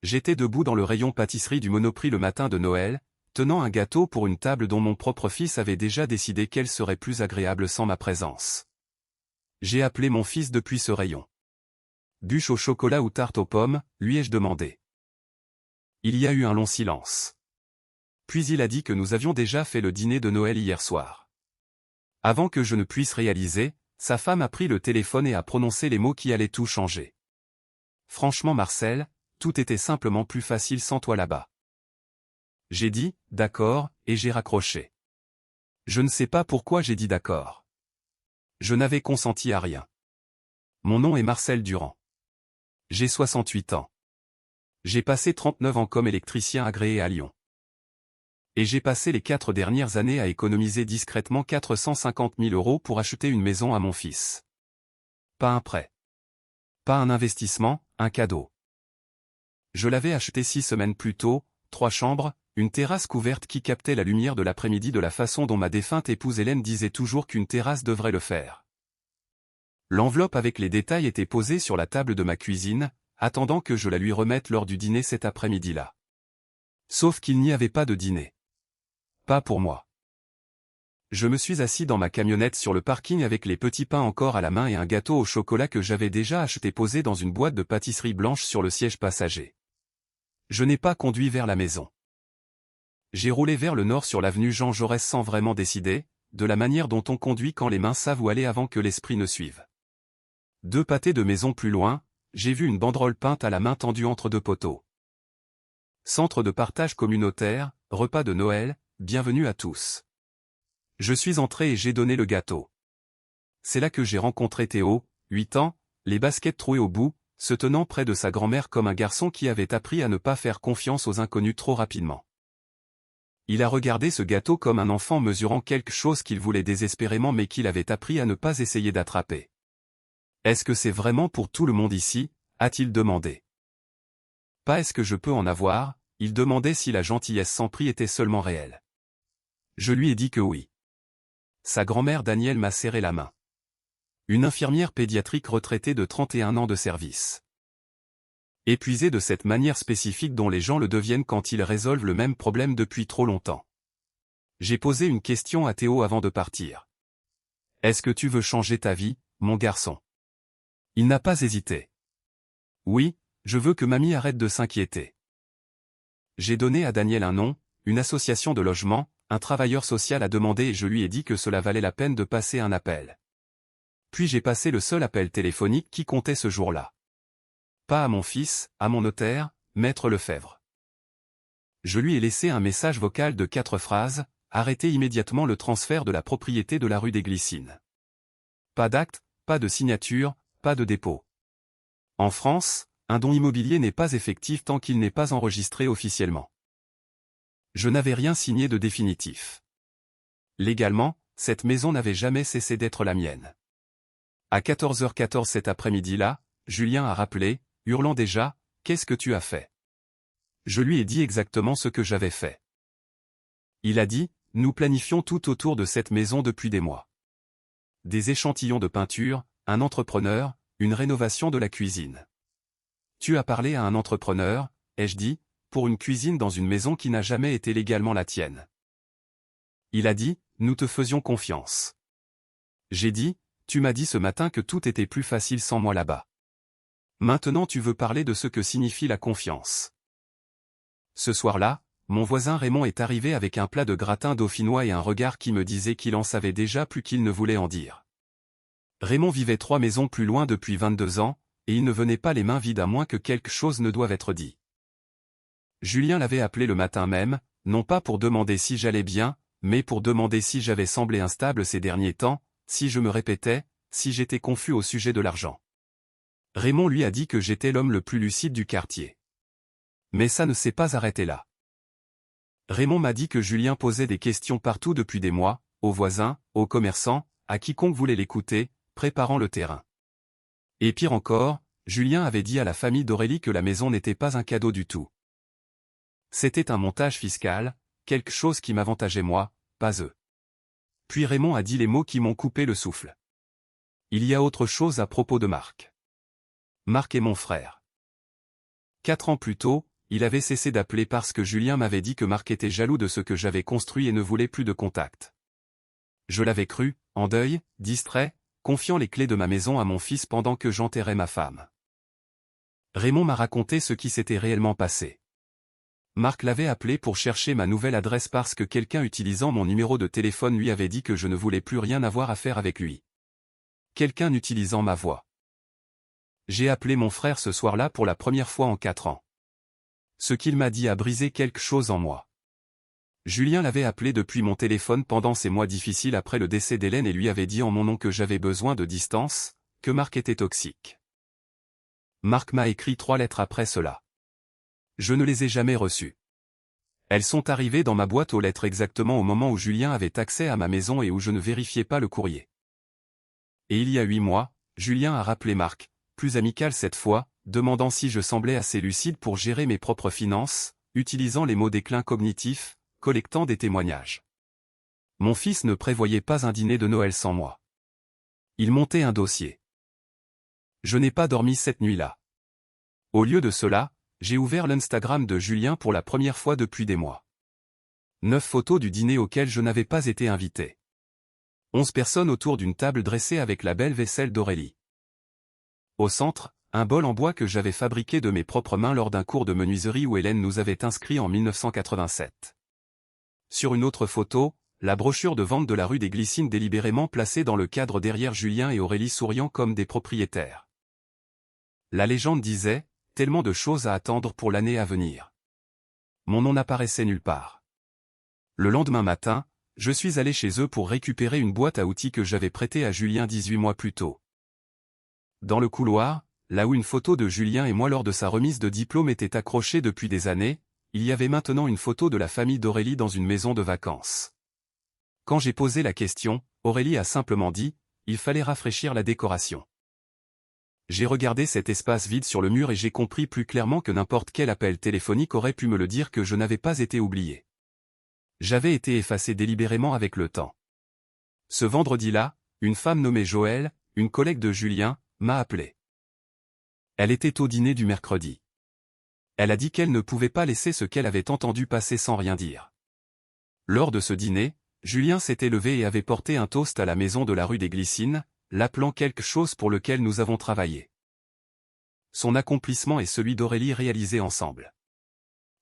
J'étais debout dans le rayon pâtisserie du Monoprix le matin de Noël, tenant un gâteau pour une table dont mon propre fils avait déjà décidé qu'elle serait plus agréable sans ma présence. J'ai appelé mon fils depuis ce rayon. Bûche au chocolat ou tarte aux pommes, lui ai-je demandé. Il y a eu un long silence. Puis il a dit que nous avions déjà fait le dîner de Noël hier soir. Avant que je ne puisse réaliser, sa femme a pris le téléphone et a prononcé les mots qui allaient tout changer. Franchement Marcel, tout était simplement plus facile sans toi là-bas. J'ai dit, d'accord, et j'ai raccroché. Je ne sais pas pourquoi j'ai dit d'accord. Je n'avais consenti à rien. Mon nom est Marcel Durand. J'ai 68 ans. J'ai passé 39 ans comme électricien agréé à Lyon. Et j'ai passé les 4 dernières années à économiser discrètement 450 000 € pour acheter une maison à mon fils. Pas un prêt. Pas un investissement, un cadeau. Je l'avais acheté 6 semaines plus tôt, 3 chambres, une terrasse couverte qui captait la lumière de l'après-midi de la façon dont ma défunte épouse Hélène disait toujours qu'une terrasse devrait le faire. L'enveloppe avec les détails était posée sur la table de ma cuisine, attendant que je la lui remette lors du dîner cet après-midi-là. Sauf qu'il n'y avait pas de dîner. Pas pour moi. Je me suis assis dans ma camionnette sur le parking avec les petits pains encore à la main et un gâteau au chocolat que j'avais déjà acheté posé dans une boîte de pâtisserie blanche sur le siège passager. Je n'ai pas conduit vers la maison. J'ai roulé vers le nord sur l'avenue Jean Jaurès sans vraiment décider, de la manière dont on conduit quand les mains savent où aller avant que l'esprit ne suive. 2 pâtés de maison plus loin, j'ai vu une banderole peinte à la main tendue entre 2 poteaux. Centre de partage communautaire, repas de Noël, bienvenue à tous. Je suis entré et j'ai donné le gâteau. C'est là que j'ai rencontré Théo, 8 ans, les baskets trouées au bout, se tenant près de sa grand-mère comme un garçon qui avait appris à ne pas faire confiance aux inconnus trop rapidement. Il a regardé ce gâteau comme un enfant mesurant quelque chose qu'il voulait désespérément mais qu'il avait appris à ne pas essayer d'attraper. « Est-ce que c'est vraiment pour tout le monde ici ?» a-t-il demandé. « Pas est-ce que je peux en avoir ?» Il demandait si la gentillesse sans prix était seulement réelle. Je lui ai dit que oui. Sa grand-mère Danielle m'a serré la main. Une infirmière pédiatrique retraitée de 31 ans de service. Épuisée de cette manière spécifique dont les gens le deviennent quand ils résolvent le même problème depuis trop longtemps. J'ai posé une question à Théo avant de partir. « Est-ce que tu veux changer ta vie, mon garçon ?» Il n'a pas hésité. « Oui, je veux que mamie arrête de s'inquiéter. » J'ai donné à Daniel un nom, une association de logement, un travailleur social a demandé et je lui ai dit que cela valait la peine de passer un appel. Puis j'ai passé le seul appel téléphonique qui comptait ce jour-là. Pas à mon fils, à mon notaire, Maître Lefebvre. Je lui ai laissé un message vocal de 4 phrases, arrêtez immédiatement le transfert de la propriété de la rue des Glycines. Pas d'acte, pas de signature, pas de dépôt. En France, un don immobilier n'est pas effectif tant qu'il n'est pas enregistré officiellement. Je n'avais rien signé de définitif. Légalement, cette maison n'avait jamais cessé d'être la mienne. À 14h14 cet après-midi-là, Julien a rappelé, hurlant déjà, « Qu'est-ce que tu as fait ?» Je lui ai dit exactement ce que j'avais fait. Il a dit, « Nous planifions tout autour de cette maison depuis des mois. Des échantillons de peinture, un entrepreneur, une rénovation de la cuisine. » Tu as parlé à un entrepreneur, ai-je dit, pour une cuisine dans une maison qui n'a jamais été légalement la tienne. Il a dit, nous te faisions confiance. J'ai dit, tu m'as dit ce matin que tout était plus facile sans moi là-bas. Maintenant tu veux parler de ce que signifie la confiance. Ce soir-là, mon voisin Raymond est arrivé avec un plat de gratin dauphinois et un regard qui me disait qu'il en savait déjà plus qu'il ne voulait en dire. Raymond vivait 3 maisons plus loin depuis 22 ans, et il ne venait pas les mains vides à moins que quelque chose ne doive être dit. Julien l'avait appelé le matin même, non pas pour demander si j'allais bien, mais pour demander si j'avais semblé instable ces derniers temps, si je me répétais, si j'étais confus au sujet de l'argent. Raymond lui a dit que j'étais l'homme le plus lucide du quartier. Mais ça ne s'est pas arrêté là. Raymond m'a dit que Julien posait des questions partout depuis des mois, aux voisins, aux commerçants, à quiconque voulait l'écouter, préparant le terrain. Et pire encore, Julien avait dit à la famille d'Aurélie que la maison n'était pas un cadeau du tout. C'était un montage fiscal, quelque chose qui m'avantageait moi, pas eux. Puis Raymond a dit les mots qui m'ont coupé le souffle. Il y a autre chose à propos de Marc. Marc est mon frère. 4 ans plus tôt, il avait cessé d'appeler parce que Julien m'avait dit que Marc était jaloux de ce que j'avais construit et ne voulait plus de contact. Je l'avais cru, en deuil, distrait, confiant les clés de ma maison à mon fils pendant que j'enterrais ma femme. Raymond m'a raconté ce qui s'était réellement passé. Marc l'avait appelé pour chercher ma nouvelle adresse parce que quelqu'un utilisant mon numéro de téléphone lui avait dit que je ne voulais plus rien avoir à faire avec lui. Quelqu'un utilisant ma voix. J'ai appelé mon frère ce soir-là pour la première fois en 4 ans. Ce qu'il m'a dit a brisé quelque chose en moi. Julien l'avait appelé depuis mon téléphone pendant ces mois difficiles après le décès d'Hélène et lui avait dit en mon nom que j'avais besoin de distance, que Marc était toxique. Marc m'a écrit 3 lettres après cela. Je ne les ai jamais reçues. Elles sont arrivées dans ma boîte aux lettres exactement au moment où Julien avait accès à ma maison et où je ne vérifiais pas le courrier. Et il y a 8 mois, Julien a rappelé Marc, plus amical cette fois, demandant si je semblais assez lucide pour gérer mes propres finances, utilisant les mots déclin cognitif, collectant des témoignages. Mon fils ne prévoyait pas un dîner de Noël sans moi. Il montait un dossier. Je n'ai pas dormi cette nuit-là. Au lieu de cela, j'ai ouvert l'Instagram de Julien pour la première fois depuis des mois. 9 photos du dîner auquel je n'avais pas été invité. 11 personnes autour d'une table dressée avec la belle vaisselle d'Aurélie. Au centre, un bol en bois que j'avais fabriqué de mes propres mains lors d'un cours de menuiserie où Hélène nous avait inscrits en 1987. Sur une autre photo, la brochure de vente de la rue des Glycines délibérément placée dans le cadre derrière Julien et Aurélie souriant comme des propriétaires. La légende disait, tellement de choses à attendre pour l'année à venir. Mon nom n'apparaissait nulle part. Le lendemain matin, je suis allé chez eux pour récupérer une boîte à outils que j'avais prêtée à Julien 18 mois plus tôt. Dans le couloir, là où une photo de Julien et moi lors de sa remise de diplôme était accrochée depuis des années, il y avait maintenant une photo de la famille d'Aurélie dans une maison de vacances. Quand j'ai posé la question, Aurélie a simplement dit, il fallait rafraîchir la décoration. J'ai regardé cet espace vide sur le mur et j'ai compris plus clairement que n'importe quel appel téléphonique aurait pu me le dire que je n'avais pas été oublié. J'avais été effacé délibérément avec le temps. Ce vendredi-là, une femme nommée Joëlle, une collègue de Julien, m'a appelé. Elle était au dîner du mercredi. Elle a dit qu'elle ne pouvait pas laisser ce qu'elle avait entendu passer sans rien dire. Lors de ce dîner, Julien s'était levé et avait porté un toast à la maison de la rue des Glycines, l'appelant quelque chose pour lequel nous avons travaillé. Son accomplissement et celui d'Aurélie réalisés ensemble.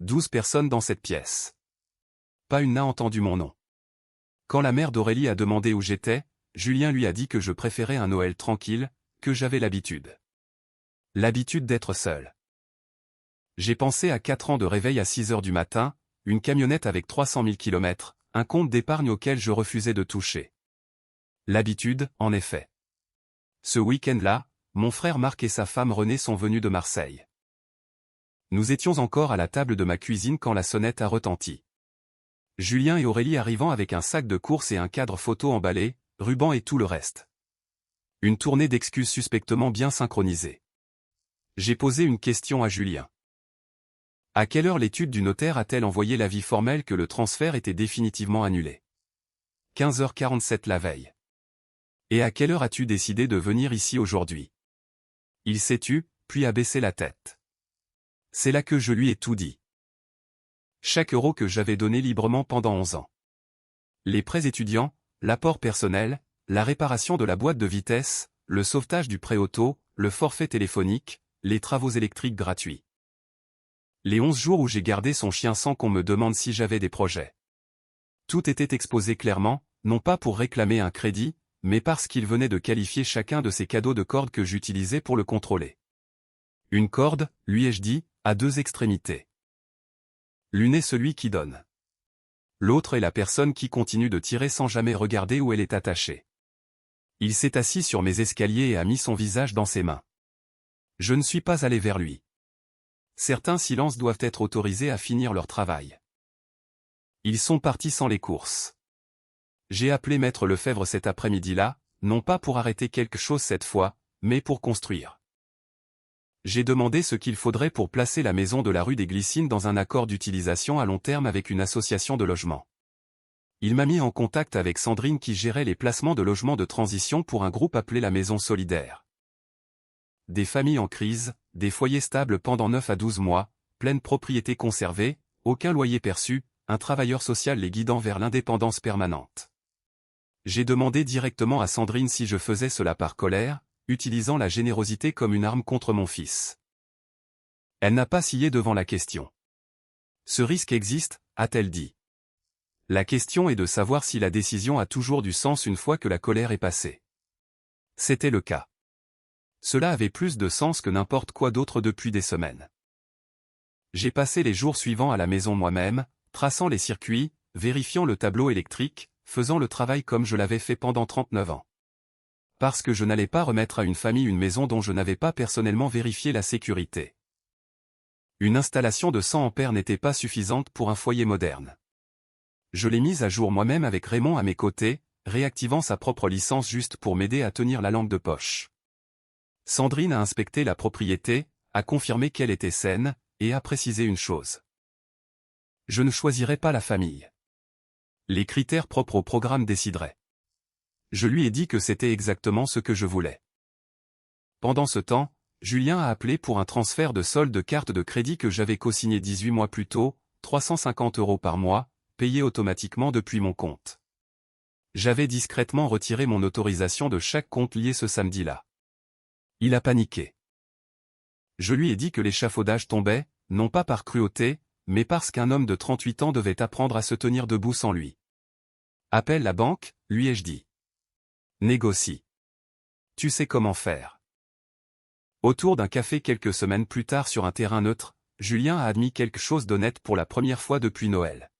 12 personnes dans cette pièce. Pas une n'a entendu mon nom. Quand la mère d'Aurélie a demandé où j'étais, Julien lui a dit que je préférais un Noël tranquille, que j'avais l'habitude. L'habitude d'être seul. J'ai pensé à 4 ans de réveil à 6 heures du matin, une camionnette avec 300 000 km, un compte d'épargne auquel je refusais de toucher. L'habitude, en effet. Ce week-end-là, mon frère Marc et sa femme Renée sont venus de Marseille. Nous étions encore à la table de ma cuisine quand la sonnette a retenti. Julien et Aurélie arrivant avec un sac de courses et un cadre photo emballé, ruban et tout le reste. Une tournée d'excuses suspectement bien synchronisée. J'ai posé une question à Julien. À quelle heure l'étude du notaire a-t-elle envoyé l'avis formel que le transfert était définitivement annulé? 15h47 la veille. Et à quelle heure as-tu décidé de venir ici aujourd'hui? Il s'est tu, puis a baissé la tête. C'est là que je lui ai tout dit. Chaque euro que j'avais donné librement pendant 11 ans. Les prêts étudiants, l'apport personnel, la réparation de la boîte de vitesse, le sauvetage du prêt auto, le forfait téléphonique, les travaux électriques gratuits. Les 11 jours où j'ai gardé son chien sans qu'on me demande si j'avais des projets. Tout était exposé clairement, non pas pour réclamer un crédit, mais parce qu'il venait de qualifier chacun de ces cadeaux de corde que j'utilisais pour le contrôler. Une corde, lui ai-je dit, a 2 extrémités. L'une est celui qui donne. L'autre est la personne qui continue de tirer sans jamais regarder où elle est attachée. Il s'est assis sur mes escaliers et a mis son visage dans ses mains. Je ne suis pas allé vers lui. Certains silences doivent être autorisés à finir leur travail. Ils sont partis sans les courses. J'ai appelé Maître Lefebvre cet après-midi-là, non pas pour arrêter quelque chose cette fois, mais pour construire. J'ai demandé ce qu'il faudrait pour placer la maison de la rue des Glycines dans un accord d'utilisation à long terme avec une association de logement. Il m'a mis en contact avec Sandrine qui gérait les placements de logements de transition pour un groupe appelé la Maison Solidaire. Des familles en crise, des foyers stables pendant 9 à 12 mois, pleine propriété conservée, aucun loyer perçu, un travailleur social les guidant vers l'indépendance permanente. J'ai demandé directement à Sandrine si je faisais cela par colère, utilisant la générosité comme une arme contre mon fils. Elle n'a pas scié devant la question. Ce risque existe, a-t-elle dit. La question est de savoir si la décision a toujours du sens une fois que la colère est passée. C'était le cas. Cela avait plus de sens que n'importe quoi d'autre depuis des semaines. J'ai passé les jours suivants à la maison moi-même, traçant les circuits, vérifiant le tableau électrique, faisant le travail comme je l'avais fait pendant 39 ans. Parce que je n'allais pas remettre à une famille une maison dont je n'avais pas personnellement vérifié la sécurité. Une installation de 100 ampères n'était pas suffisante pour un foyer moderne. Je l'ai mise à jour moi-même avec Raymond à mes côtés, réactivant sa propre licence juste pour m'aider à tenir la lampe de poche. Sandrine a inspecté la propriété, a confirmé qu'elle était saine, et a précisé une chose. Je ne choisirai pas la famille. Les critères propres au programme décideraient. Je lui ai dit que c'était exactement ce que je voulais. Pendant ce temps, Julien a appelé pour un transfert de solde de carte de crédit que j'avais co-signé 18 mois plus tôt, 350 € par mois, payé automatiquement depuis mon compte. J'avais discrètement retiré mon autorisation de chaque compte lié ce samedi-là. Il a paniqué. Je lui ai dit que l'échafaudage tombait, non pas par cruauté, mais parce qu'un homme de 38 ans devait apprendre à se tenir debout sans lui. Appelle la banque, lui ai-je dit. Négocie. Tu sais comment faire. Autour d'un café quelques semaines plus tard sur un terrain neutre, Julien a admis quelque chose d'honnête pour la première fois depuis Noël.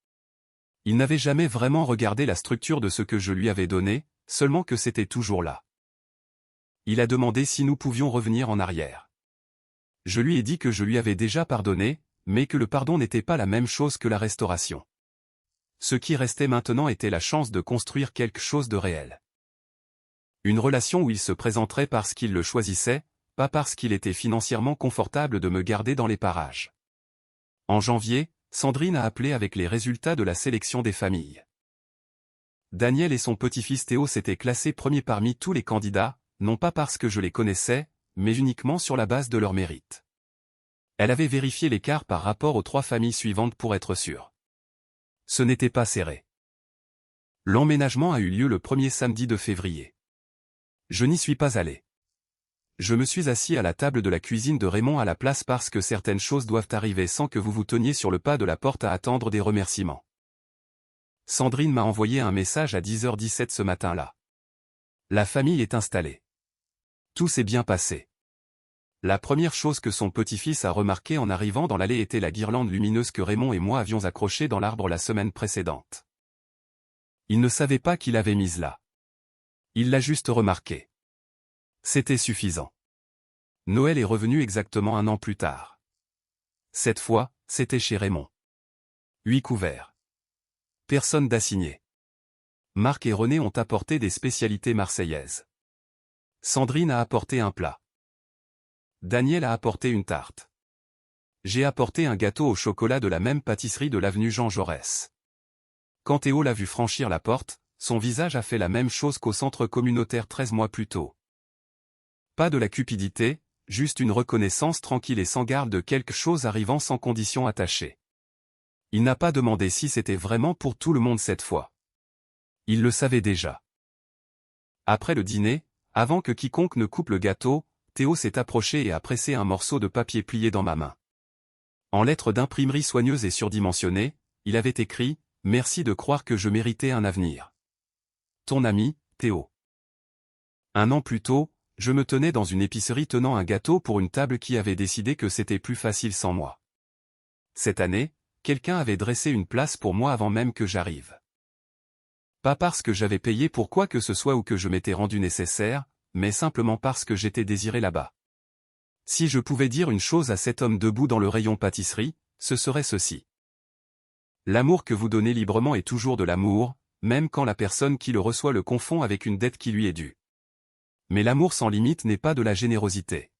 Il n'avait jamais vraiment regardé la structure de ce que je lui avais donné, seulement que c'était toujours là. Il a demandé si nous pouvions revenir en arrière. Je lui ai dit que je lui avais déjà pardonné, mais que le pardon n'était pas la même chose que la restauration. Ce qui restait maintenant était la chance de construire quelque chose de réel. Une relation où il se présenterait parce qu'il le choisissait, pas parce qu'il était financièrement confortable de me garder dans les parages. En janvier, Sandrine a appelé avec les résultats de la sélection des familles. Daniel et son petit-fils Théo s'étaient classés premiers parmi tous les candidats, non pas parce que je les connaissais, mais uniquement sur la base de leur mérite. Elle avait vérifié l'écart par rapport aux 3 familles suivantes pour être sûre. Ce n'était pas serré. L'emménagement a eu lieu le premier samedi de février. Je n'y suis pas allé. Je me suis assis à la table de la cuisine de Raymond à la place parce que certaines choses doivent arriver sans que vous vous teniez sur le pas de la porte à attendre des remerciements. Sandrine m'a envoyé un message à 10h17 ce matin-là. La famille est installée. Tout s'est bien passé. La première chose que son petit-fils a remarqué en arrivant dans l'allée était la guirlande lumineuse que Raymond et moi avions accrochée dans l'arbre la semaine précédente. Il ne savait pas qu'il avait mise là. Il l'a juste remarqué. C'était suffisant. Noël est revenu exactement 1 an plus tard. Cette fois, c'était chez Raymond. 8 couverts. Personne d'assigné. Marc et René ont apporté des spécialités marseillaises. Sandrine a apporté un plat. Daniel a apporté une tarte. J'ai apporté un gâteau au chocolat de la même pâtisserie de l'avenue Jean Jaurès. Quand Théo l'a vu franchir la porte, son visage a fait la même chose qu'au centre communautaire 13 mois plus tôt. Pas de la cupidité, juste une reconnaissance tranquille et sans garde de quelque chose arrivant sans condition attachée. Il n'a pas demandé si c'était vraiment pour tout le monde cette fois. Il le savait déjà. Après le dîner, avant que quiconque ne coupe le gâteau, Théo s'est approché et a pressé un morceau de papier plié dans ma main. En lettres d'imprimerie soigneuses et surdimensionnées, il avait écrit « Merci de croire que je méritais un avenir. Ton ami, Théo ». 1 an plus tôt, je me tenais dans une épicerie tenant un gâteau pour une table qui avait décidé que c'était plus facile sans moi. Cette année, quelqu'un avait dressé une place pour moi avant même que j'arrive. Pas parce que j'avais payé pour quoi que ce soit ou que je m'étais rendu nécessaire, mais simplement parce que j'étais désiré là-bas. Si je pouvais dire une chose à cet homme debout dans le rayon pâtisserie, ce serait ceci. L'amour que vous donnez librement est toujours de l'amour, même quand la personne qui le reçoit le confond avec une dette qui lui est due. Mais l'amour sans limite n'est pas de la générosité.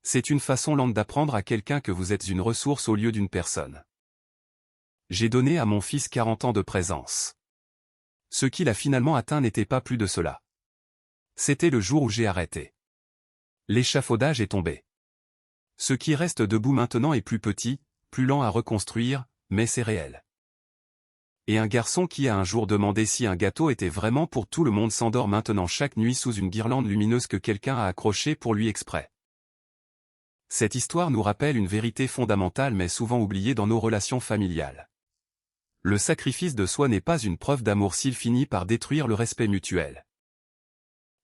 C'est une façon lente d'apprendre à quelqu'un que vous êtes une ressource au lieu d'une personne. J'ai donné à mon fils 40 ans de présence. Ce qu'il a finalement atteint n'était pas plus de cela. C'était le jour où j'ai arrêté. L'échafaudage est tombé. Ce qui reste debout maintenant est plus petit, plus lent à reconstruire, mais c'est réel. Et un garçon qui a un jour demandé si un gâteau était vraiment pour tout le monde s'endort maintenant chaque nuit sous une guirlande lumineuse que quelqu'un a accrochée pour lui exprès. Cette histoire nous rappelle une vérité fondamentale mais souvent oubliée dans nos relations familiales. Le sacrifice de soi n'est pas une preuve d'amour s'il finit par détruire le respect mutuel.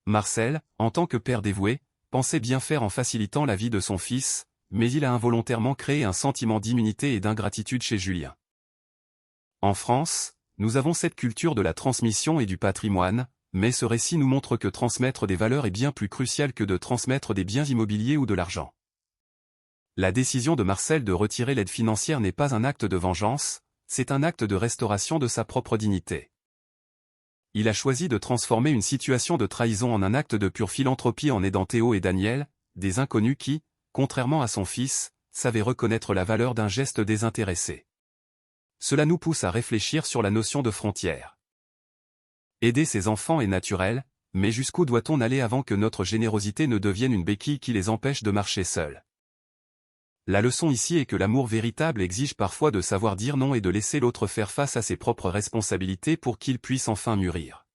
Marcel, en tant que père dévoué, pensait bien faire en facilitant la vie de son fils, mais il a involontairement créé un sentiment d'immunité et d'ingratitude chez Julien. En France, nous avons cette culture de la transmission et du patrimoine, mais ce récit nous montre que transmettre des valeurs est bien plus crucial que de transmettre des biens immobiliers ou de l'argent. La décision de Marcel de retirer l'aide financière n'est pas un acte de vengeance, c'est un acte de restauration de sa propre dignité. Il a choisi de transformer une situation de trahison en un acte de pure philanthropie en aidant Théo et Daniel, des inconnus qui, contrairement à son fils, savaient reconnaître la valeur d'un geste désintéressé. Cela nous pousse à réfléchir sur la notion de frontière. Aider ses enfants est naturel, mais jusqu'où doit-on aller avant que notre générosité ne devienne une béquille qui les empêche de marcher seuls? La leçon ici est que l'amour véritable exige parfois de savoir dire non et de laisser l'autre faire face à ses propres responsabilités pour qu'il puisse enfin mûrir.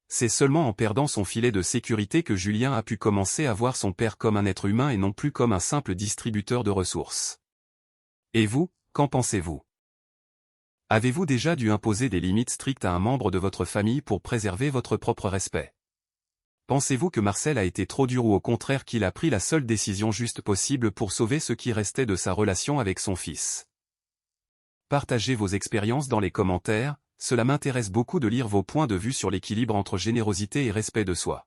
C'est seulement en perdant son filet de sécurité que Julien a pu commencer à voir son père comme un être humain et non plus comme un simple distributeur de ressources. Et vous, qu'en pensez-vous? Avez-vous déjà dû imposer des limites strictes à un membre de votre famille pour préserver votre propre respect? Pensez-vous que Marcel a été trop dur ou au contraire qu'il a pris la seule décision juste possible pour sauver ce qui restait de sa relation avec son fils? Partagez vos expériences dans les commentaires, cela m'intéresse beaucoup de lire vos points de vue sur l'équilibre entre générosité et respect de soi.